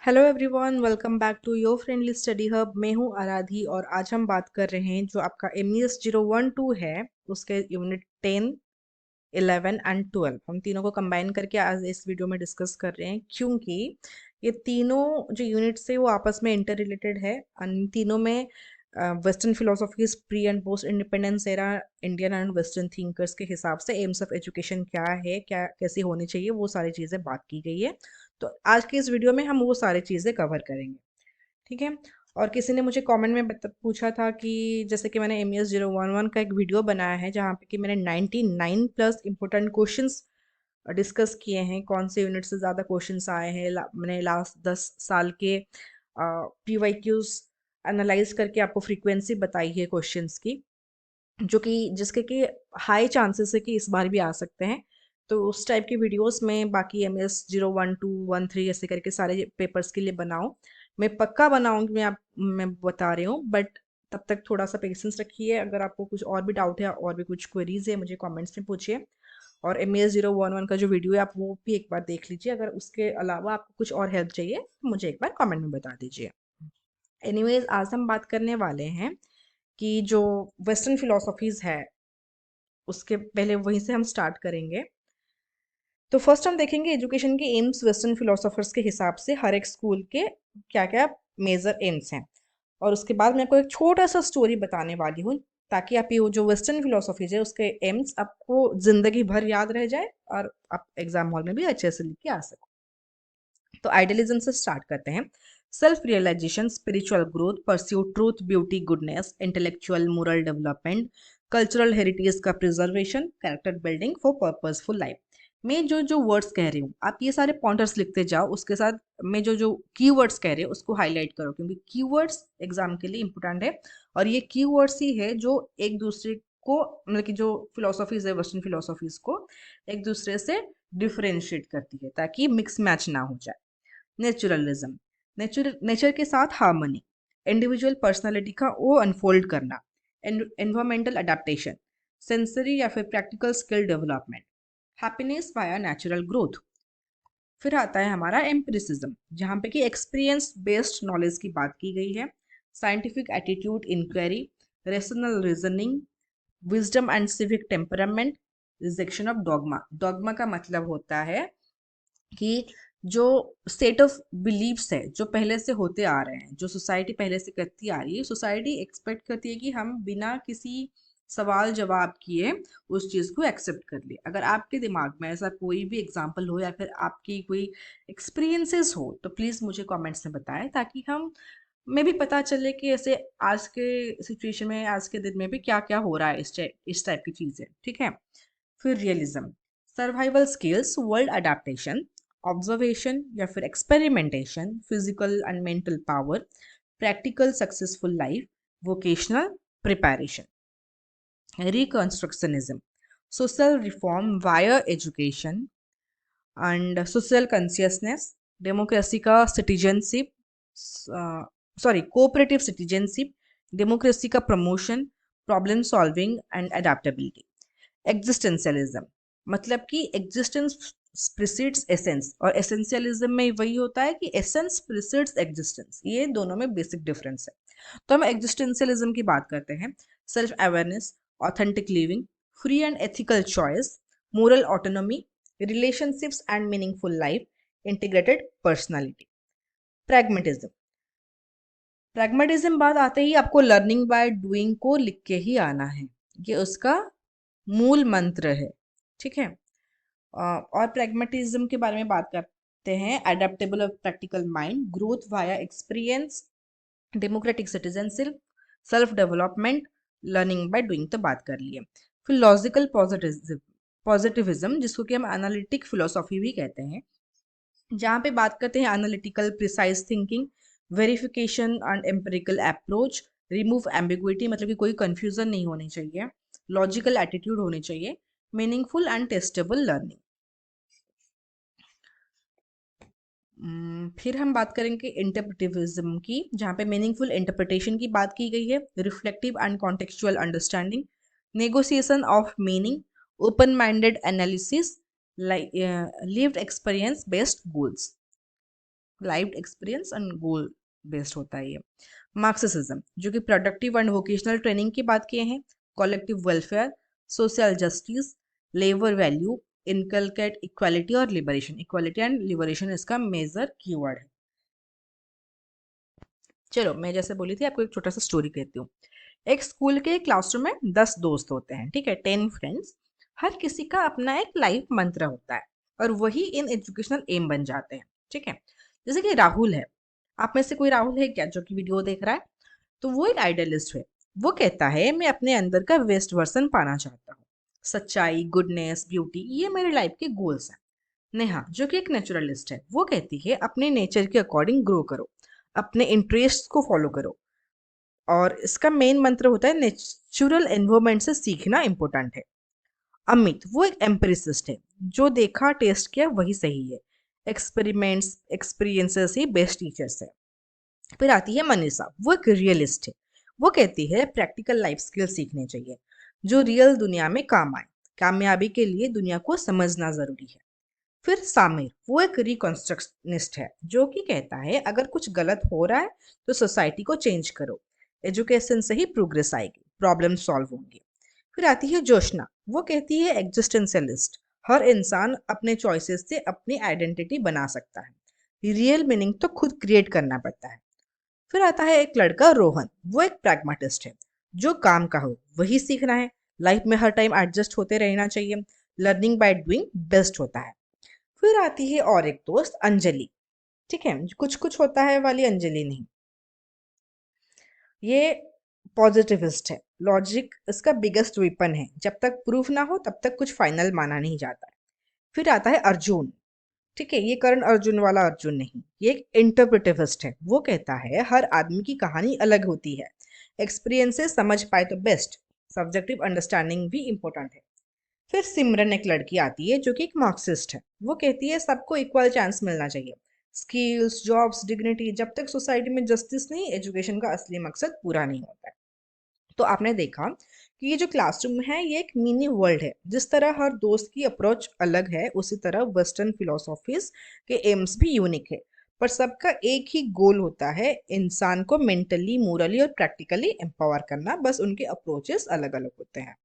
Hello everyone, welcome back to your friendly study hub. मैं हूं आराधी और आज हम बात कर रहे हैं जो आपका MES 012 है उसके यूनिट 10, 11 एंड 12। हम तीनों को कंबाइन करके आज इस वीडियो में डिस्कस कर रहे हैं क्योंकि ये तीनों जो यूनिट्स है वो आपस में इंटर रिलेटेड है। इन तीनों में western philosophies, pre and post independence era, Indian and western thinkers के हिसाब से एम्स ऑफ एजुकेशन क्या है, क्या कैसी होनी चाहिए, वो सारी चीज़ें बात की गई है। तो आज की इस वीडियो में हम वो सारी चीज़ें कवर करेंगे, ठीक है। और किसी ने मुझे कमेंट में पूछा था कि जैसे कि मैंने MES 011 का एक वीडियो बनाया है जहाँ पे कि मैंने 99 प्लस इंपॉर्टेंट क्वेश्चंस डिस्कस किए हैं, कौन से यूनिट से ज़्यादा क्वेश्चंस आए हैं। मैंने लास्ट 10 साल के PYQs एनालाइज करके आपको फ्रीक्वेंसी बताई है क्वेश्चंस की, जो कि जिसके कि हाई चांसेस है कि इस बार भी आ सकते हैं। तो उस टाइप की वीडियोस में बाकी MS 012 13 ऐसे करके सारे पेपर्स के लिए बनाओ। मैं पक्का बनाऊंगी, मैं बता रही हूँ, बट तब तक थोड़ा सा पेशेंस रखिए। अगर आपको कुछ और भी डाउट है और भी कुछ क्वेरीज है, मुझे कमेंट्स में पूछिए। और MES 011 का जो वीडियो है आप वो भी एक बार देख लीजिए। अगर उसके अलावा आपको कुछ और हेल्प चाहिए तो मुझे एक बार कमेंट में बता दीजिए। एनीवेज, आज हम बात करने वाले हैं कि जो वेस्टर्न फिलोसॉफीज है उसके पहले वहीं से हम स्टार्ट करेंगे। तो फर्स्ट हम देखेंगे एजुकेशन के एम्स वेस्टर्न फिलोसोफर्स के हिसाब से हर एक स्कूल के क्या क्या मेजर एम्स हैं। और उसके बाद मैं आपको एक छोटा सा स्टोरी बताने वाली हूँ ताकि आप ये जो वेस्टर्न फिलोसॉफीज है उसके एम्स आपको जिंदगी भर याद रह जाए और आप एग्जाम हॉल में भी अच्छे से लिख के आ सको। तो आइडियलिज्म से स्टार्ट करते हैं। Self realisation, spiritual growth, pursue truth, beauty, goodness, intellectual moral development, cultural heritage का preservation, character building for purposeful life. मैं जो जो वर्ड्स कह रही हूँ आप ये सारे पॉइंटर्स लिखते जाओ, उसके साथ मैं जो जो कीवर्ड्स कह रही हूँ उसको हाईलाइट करो क्योंकि कीवर्ड्स एग्जाम के लिए इंपॉर्टेंट है। और ये कीवर्ड्स ही है जो एक दूसरे को, मतलब कि जो फिलोसॉफीज है वेस्टर्न फिलोसॉफीज को एक दूसरे से डिफरेंशिएट करती है ताकि मिक्स मैच ना हो जाए। नेचुरलिज्म, नेचर के साथ हार्मनी, इंडिविजुअल पर्सनालिटी का वो अनफोल्ड करना, एनवायरमेंटल अडेप्टेशन, सेंसरी या फिर practical skill development, happiness via natural growth. फिर आता है हमारा एम्पिरिसिज्म जहाँ पे कि एक्सपीरियंस बेस्ड नॉलेज की बात की गई है, scientific attitude, inquiry, rational reasoning, wisdom and civic temperament, rejection of dogma. Dogma का मतलब होता है कि जो सेट ऑफ बिलीव्स है जो पहले से होते आ रहे हैं, जो सोसाइटी पहले से करती आ रही है, सोसाइटी एक्सपेक्ट करती है कि हम बिना किसी सवाल जवाब किए उस चीज़ को एक्सेप्ट कर लिए। अगर आपके दिमाग में ऐसा कोई भी एग्जांपल हो या फिर आपकी कोई एक्सपीरियंसेस हो तो प्लीज़ मुझे कमेंट्स में बताएं ताकि हम में भी पता चले कि ऐसे आज के सिचुएशन में, आज के दिन में भी क्या क्या हो रहा है, इस टाइप की चीज़ें, ठीक है। फिर realism, survival skills, world adaptation, observation या फिर experimentation, physical and mental power, practical successful life, vocational preparation. Reconstructionism, social reform via education and social consciousness, democracy का सिटीजनशिप, कोऑपरेटिव सिटीजनशिप, डेमोक्रेसी का promotion, problem solving and adaptability. Existentialism, मतलब कि existence precedes essence, और essentialism में वही होता है कि एसेंस प्रिसीड्स एग्जिस्टेंस। ये दोनों में बेसिक डिफरेंस है। तो हम एग्जिस्टेंशियलिज्म की बात करते हैं। Self awareness, authentic living, free and ethical choice, moral autonomy, relationships and meaningful life, integrated personality. Pragmatism, pragmatism बात आते ही आपको लर्निंग बाय डूइंग को लिख के ही आना है, ये उसका मूल मंत्र है, ठीक है। और प्रैग्मेटिज्म के बारे में बात करते हैं। अडेप्टेबल और practical mind, growth via experience, democratic citizenship, self development, learning by doing तो बात कर लिए। फिर लॉजिकल पॉजिटिविज्म जिसको कि हम एनालिटिक फिलोसॉफी भी कहते हैं, जहाँ पे बात करते हैं analytical precise thinking, verification and empirical approach, remove ambiguity, मतलब कि कोई कंफ्यूजन नहीं होनी चाहिए, लॉजिकल एटीट्यूड होनी चाहिए, मीनिंगफुल एंड टेस्टेबल लर्निंग। फिर हम बात करेंगे इंटरप्रेटिविज्म की, जहाँ पे मीनिंगफुल इंटरप्रिटेशन की बात की गई है, reflective and contextual understanding, negotiation of meaning, open minded analysis, lived experience based goals. Lived experience and goal based होता है ये। मार्क्सिज्म जो कि प्रोडक्टिव एंड वोकेशनल ट्रेनिंग की बात किए हैं, collective welfare, social justice, labour value, inculcate equality और लिबरेशन। इक्वालिटी एंड लिबरेशन इसका मेजर कीवर्ड है। चलो मैं जैसे बोली थी आपको एक छोटा सा स्टोरी कहती हूँ। एक स्कूल के क्लासरूम में 10 दोस्त होते हैं, ठीक है, 10 फ्रेंड्स। हर किसी का अपना एक लाइफ मंत्र होता है और वही इन एजुकेशनल एम बन जाते हैं, ठीक है। जैसे कि राहुल है, आप में से कोई राहुल है क्या जो कि वीडियो देख रहा है? तो वो एक आइडियलिस्ट है। वो कहता है मैं अपने अंदर का बेस्ट वर्जन पाना चाहता हूँ, सच्चाई, गुडनेस, ब्यूटी, ये मेरे लाइफ के गोल्स हैं। नेहा जो कि एक नेचुरलिस्ट है, वो कहती है अपने नेचर के अकॉर्डिंग ग्रो करो, अपने इंटरेस्ट को फॉलो करो, और इसका मेन मंत्र होता है नेचुरल एनवायरनमेंट से सीखना इंपॉर्टेंट है। अमित वो एक एम्पिरिसिस्ट है, जो देखा टेस्ट किया वही सही है, एक्सपेरिमेंट्स एक्सपीरियंसेस ही बेस्ट टीचर्स है। फिर आती है मनीषा, वो एक रियलिस्ट है। वो कहती है प्रैक्टिकल लाइफ स्किल सीखने चाहिए जो रियल दुनिया में काम आए, कामयाबी के लिए दुनिया को समझना जरूरी है। फिर सामिर वो एक रिकॉन्स्ट्रक्शनिस्ट है, जो कि कहता है अगर कुछ गलत हो रहा है तो सोसाइटी को चेंज करो, एजुकेशन से ही प्रोग्रेस आएगी, प्रॉब्लम सॉल्व होंगी। फिर आती है जोशना, वो कहती है एग्जिस्टेंशियलिस्ट, हर इंसान अपने चॉइसेस से अपनी आइडेंटिटी बना सकता है, रियल मीनिंग तो खुद क्रिएट करना पड़ता है। फिर आता है एक लड़का रोहन, वो एक प्रैग्माटिस्ट है, जो काम का हो वही सीखना है, लाइफ में हर टाइम एडजस्ट होते रहना चाहिए, लर्निंग बाय डूइंग बेस्ट होता है। फिर आती है और एक दोस्त अंजलि, ठीक है, कुछ कुछ होता है वाली अंजलि नहीं, ये पॉजिटिविस्ट है। लॉजिक इसका बिगेस्ट वेपन है, जब तक प्रूफ ना हो तब तक कुछ फाइनल माना नहीं जाता है। फिर आता है अर्जुन, ठीक है, ये करण अर्जुन वाला अर्जुन नहीं, ये एक इंटरप्रेटिविस्ट है। वो कहता है हर आदमी की कहानी अलग होती है, एक्सपीरियंसेस समझ पाए तो बेस्ट, सब्जेक्टिव अंडरस्टैंडिंग भी इंपॉर्टेंट है। फिर सिमरन एक लड़की आती है जो कि एक मार्क्सिस्ट है। वो कहती है सबको इक्वल चांस मिलना चाहिए, स्किल्स, जॉब्स, डिग्निटी, जब तक सोसाइटी में जस्टिस नहीं, एजुकेशन का असली मकसद पूरा नहीं होता है। तो आपने देखा कि ये जो क्लासरूम है ये एक मिनी वर्ल्ड है। जिस तरह हर दोस्त की अप्रोच अलग है, उसी तरह वेस्टर्न फिलोसॉफीज के एम्स भी यूनिक है, पर सबका एक ही गोल होता है, इंसान को मेंटली, मोरली और प्रैक्टिकली एम्पावर करना, बस उनके अप्रोचेस अलग अलग होते हैं।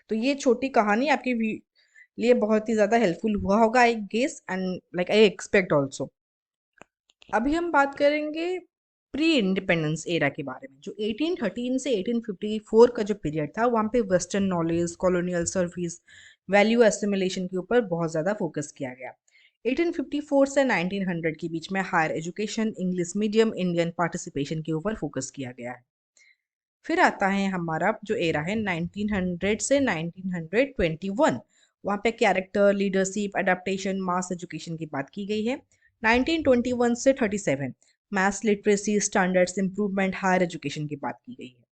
तो ये छोटी कहानी आपके लिए बहुत ही ज़्यादा हेल्पफुल हुआ होगा, I guess, and like I expect also. अभी हम बात करेंगे प्री इंडिपेंडेंस एरा के बारे में, जो 1813 से 1854 का जो पीरियड था, वहाँ पे western knowledge, colonial service, value assimilation के ऊपर बहुत ज़्यादा फोकस किया गया। 1854 से 1900 के बीच में higher education, English medium, Indian participation के ऊपर फोकस किया गया है। फिर आता है हमारा जो एरा है 1900 से 1921, वहाँ पे character, leadership, adaptation, mass education की बात की गई है। 1921 से 37 maths literacy, standards improvement, higher education की बात की गई है।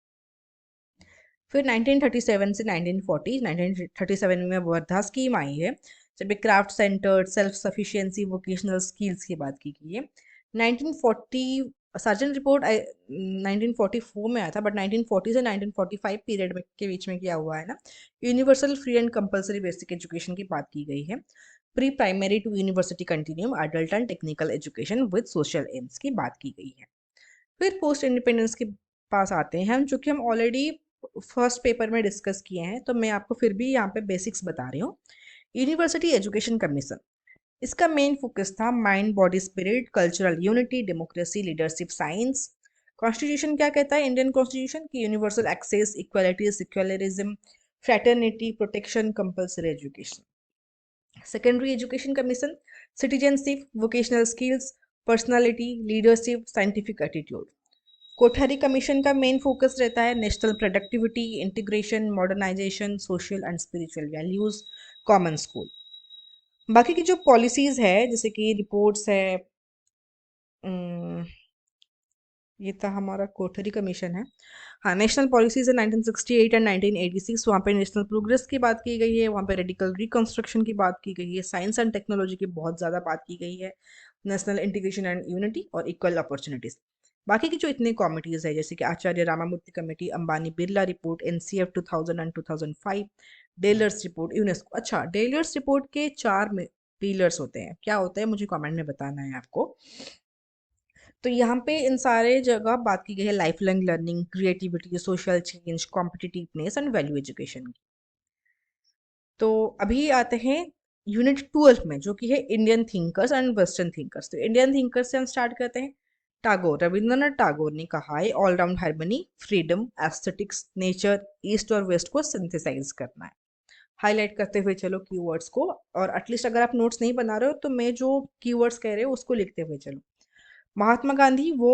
फिर 1937 से 1940, 1937 में वर्धा स्कीम आई है, जब craft centred, self sufficiency, vocational skills की बात की गई है। 1940 सर्जन रिपोर्ट 1944 में आया था, बट 1940 से 1945 पीरियड में के बीच में क्या हुआ है ना, universal free and compulsory basic education की बात की गई है। Pre primary to university continuum adult and technical education with social aims की बात की गई है। फिर पोस्ट इंडिपेंडेंस के पास आते हैं हम, जो कि हम ऑलरेडी फर्स्ट पेपर में डिस्कस किए हैं, तो मैं आपको फिर भी यहाँ पे बेसिक्स बता रही हूँ। यूनिवर्सिटी एजुकेशन कमीशन, इसका मेन फोकस था mind, body, spirit, cultural unity, democracy, leadership, science. Constitution क्या कहता है, इंडियन कॉन्स्टिट्यूशन की universal access, equality, secularism, fraternity, protection, compulsory education. Secondary education commission, citizenship, vocational skills, personality, leadership, scientific attitude. Kothari commission का main focus रहता है national productivity, integration, modernisation, social and spiritual values, common school. बाकी की जो policies है, जैसे कि reports है, अम, ये था हमारा कोठरी कमीशन है। हाँ, नेशनल पॉलिसीज है 1968 एंड 1986, वहाँ पे नेशनल प्रोग्रेस की बात की गई है, वहाँ पे रेडिकल रिकंस्ट्रक्शन की बात की गई है, साइंस एंड टेक्नोलॉजी की बहुत ज़्यादा बात की गई है, नेशनल इंटीग्रेशन एंड यूनिटी और इक्वल अपॉर्चुनिटीज। बाकी की जो इतनी कमिटीज है, जैसे कि Acharya Ramamurthi committee, Ambani Birla report, NCF 2000 and 2005, Delors report, UNESCO. अच्छा, डेलर्स रिपोर्ट के चार पिलर्स होते हैं, क्या होते हैं मुझे कमेंट में बताना है आपको। तो यहाँ पे इन सारे जगह बात की गई है life long learning, creativity, social change, competitiveness and value education की। तो अभी आते हैं यूनिट 12 में, जो कि है Indian thinkers and western thinkers. तो इंडियन थिंकर्स से हम स्टार्ट करते हैं। टैगोर, रविंद्रनाथ टैगोर ने कहा है all round harmony, freedom, aesthetics, nature, east और वेस्ट को सिंथेसाइज करना है। हाईलाइट करते हुए चलो कीवर्ड्स को, और एटलीस्ट अगर आप नोट्स नहीं बना रहे हो तो मैं जो कीवर्ड्स कह रहे हो उसको लिखते हुए चलो। महात्मा गांधी वो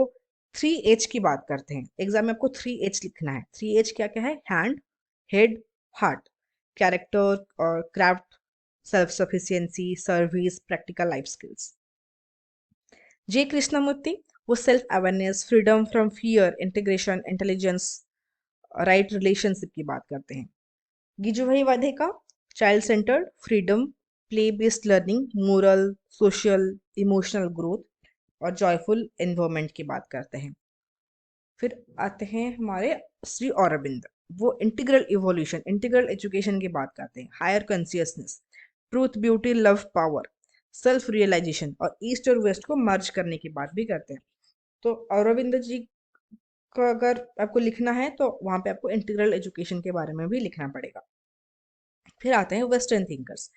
3H की बात करते हैं। एग्जाम में आपको 3H लिखना है। 3H क्या क्या है? हैंड, हेड, हार्ट, कैरेक्टर और craft, self sufficiency, service, practical life skills. J Krishnamurti वो self awareness, freedom from fear, integration, intelligence, right relationship की बात करते हैं। Gijubhai Badheka child centred, freedom, play based learning, moral, social, emotional growth और joyful environment की बात करते हैं। फिर आते हैं हमारे श्री अरविंद, वो इंटीग्रल इवोल्यूशन, इंटीग्रल एजुकेशन की बात करते हैं। Higher consciousness, truth, beauty, love, power, self realisation और ईस्ट और वेस्ट को मर्ज करने की बात भी करते हैं। तो अरविंद जी का अगर आपको लिखना है तो वहां पे आपको इंटीग्रल एजुकेशन के बारे में भी लिखना पड़ेगा। फिर आते हैं वेस्टर्न थिंकर्स।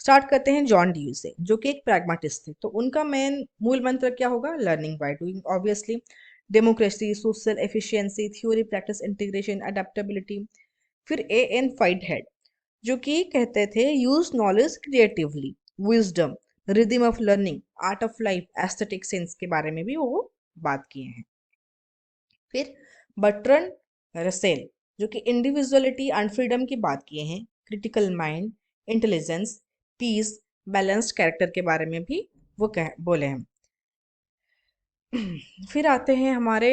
स्टार्ट करते हैं जॉन ड्यू से, जो कि एक प्रैग्माटिस्ट थे। तो उनका मेन मूल मंत्र क्या होगा? Learning by doing, obviously. Democracy, social efficiency, theory, practice, integration, adaptability. फिर A.N. Whitehead, जो कि कहते थे use knowledge creatively, wisdom, rhythm of learning, art of life, aesthetic sense के बारे में भी वो बात किए हैं। फिर बर्ट्रन रसेल, जो कि इंडिविजुअलिटी एंड फ्रीडम की बात किए हैं। Critical mind, intelligence, peace, balanced character के बारे में भी वो कह बोले हैं। फिर आते हैं हमारे,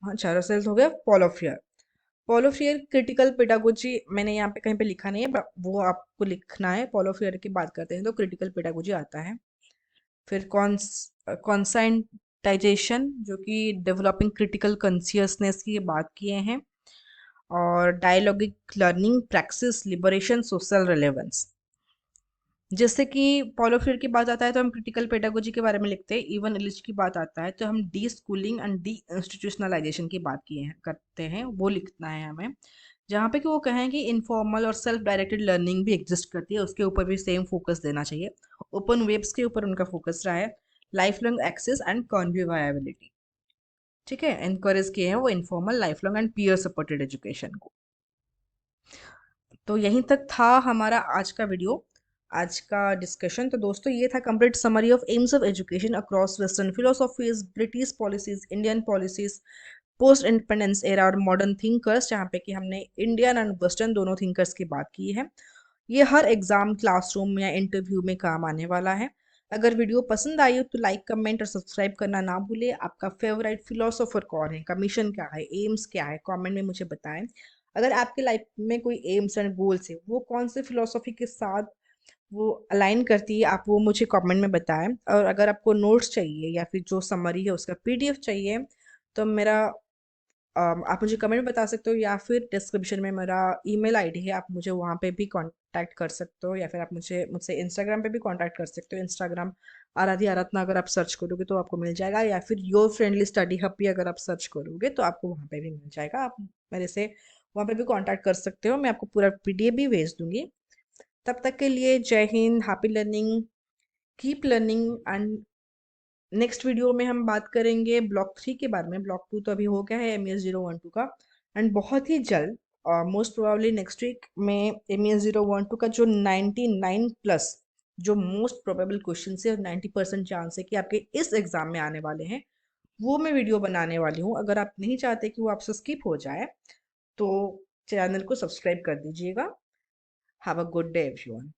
अच्छा रसेल हो गया। Paul of fear, Paul of fear critical pedagogy, मैंने यहाँ पे कहीं पे लिखा नहीं है वो आपको लिखना है। पॉल ऑफ फियर की बात करते हैं तो क्रिटिकल पेडागोजी आता है। फिर कॉन्साइंटाइजेशन, जो कि डेवलपिंग क्रिटिकल कॉन्शियसनेस की बात किए हैं। और dialogic learning, practice, liberation, social relevance. जैसे कि पॉलो फ्रीयर की बात आता है तो हम क्रिटिकल पेडागोजी के बारे में लिखते हैं। इवन इलिच की बात आता है तो हम deschooling and deinstitutionalisation की बात किए हैं करते हैं, वो लिखना है हमें। जहाँ पे कि वो कहें कि इनफॉर्मल और सेल्फ डायरेक्टेड लर्निंग भी एग्जिस्ट करती है, उसके ऊपर भी सेम फोकस देना चाहिए। ओपन वेब्स के ऊपर उनका फोकस रहा है। लाइफ लॉन्ग एक्सेस एंड कॉन्विवायबिलिटी, ठीक है, इनकरेज किए हैं वो informal, life long and peer supported education को। तो यहीं तक था हमारा आज का वीडियो, आज का डिस्कशन। तो दोस्तों ये था complete summary of AIIMS of education across western philosophies, British policies, Indian policies, post independence era और मॉडर्न थिंकर्स, जहाँ पे कि हमने इंडियन एंड वेस्टर्न दोनों थिंकर्स की बात की है। ये हर एग्जाम, क्लासरूम या इंटरव्यू में काम आने वाला है। अगर वीडियो पसंद आई हो तो लाइक, कमेंट और सब्सक्राइब करना ना भूले। आपका फेवरेट फिलोसोफर कौन है, कमीशन क्या है, एम्स क्या है, कमेंट में मुझे बताएं। अगर आपके लाइफ में कोई एम्स एंड गोल्स है, वो कौन से फिलोसॉफी के साथ वो अलाइन करती है, आप वो मुझे कमेंट में बताएं। और अगर आपको नोट्स चाहिए या फिर जो समरी है उसका PDF चाहिए तो मेरा आप मुझे कमेंट में बता सकते हो, या फिर डिस्क्रिप्शन में मेरा ईमेल आईडी है, आप मुझे वहाँ पे भी कांटेक्ट कर सकते हो, या फिर आप मुझसे इंस्टाग्राम पे भी कांटेक्ट कर सकते हो। इंस्टाग्राम आराध्या आराधना अगर आप सर्च करोगे तो आपको मिल जाएगा, या फिर योर फ्रेंडली स्टडी हब भी अगर आप सर्च करोगे तो आपको वहाँ पे भी मिल जाएगा। आप मेरे से वहाँ पे भी कांटेक्ट कर सकते हो, मैं आपको पूरा PDF भी भेज दूंगी। तब तक के लिए जय Hind, happy learning, keep learning. And next video में हम बात करेंगे ब्लॉक 3 के बारे में। ब्लॉक 2 तो अभी हो गया है MES 012 का, एंड बहुत ही जल्द, मोस्ट प्रोबेबली नेक्स्ट वीक में MES 012 का जो 99+ जो मोस्ट प्रोबेबल क्वेश्चन है और 90% चांस है कि आपके इस एग्जाम में आने वाले हैं, वो मैं वीडियो बनाने वाली हूँ। अगर आप नहीं चाहते कि वो आपसे स्किप हो जाए तो चैनल को सब्सक्राइब कर दीजिएगा। Have a good day everyone.